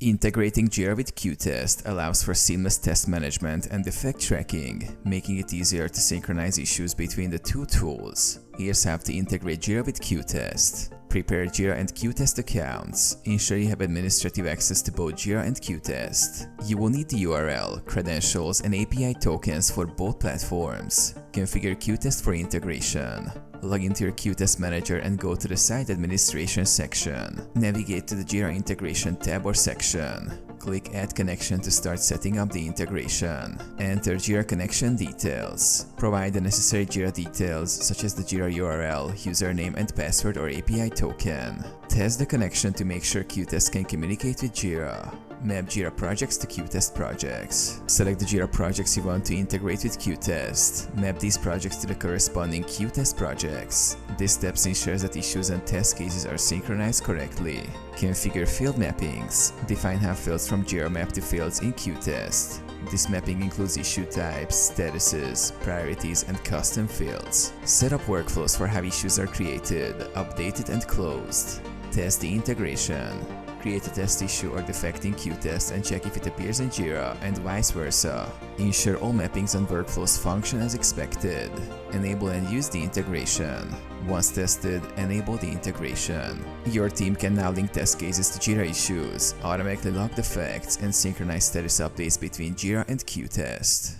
Integrating Jira with qTest allows for seamless test management and defect tracking, making it easier to synchronize issues between the two tools. Here's how to integrate Jira with qTest. Prepare Jira and qTest accounts. Ensure you have administrative access to both Jira and qTest. You will need the URL, credentials, and API tokens for both platforms. Configure qTest for integration. Log into your qTest manager and go to the Site Administration section. Navigate to the Jira Integration tab or section. Click Add Connection to start setting up the integration. Enter Jira connection details. Provide the necessary Jira details such as the Jira URL, username and password or API token. Test the connection to make sure qTest can communicate with Jira. Map Jira projects to qTest projects. Select the Jira projects you want to integrate with qTest. Map these projects to the corresponding qTest projects. This step ensures that issues and test cases are synchronized correctly. Configure field mappings. Define how fields from Jira map to fields in qTest. This mapping includes issue types, statuses, priorities, and custom fields. Set up workflows for how issues are created, updated, and closed. Test the integration. Create a test issue or defect in qTest and check if it appears in Jira, and vice versa. Issure all mappings and workflows function as expected. Enable and use the integration. Once tested, enable the integration. Your team can now link test cases to Jira issues, automatically log defects, and synchronize status updates between Jira and qTest.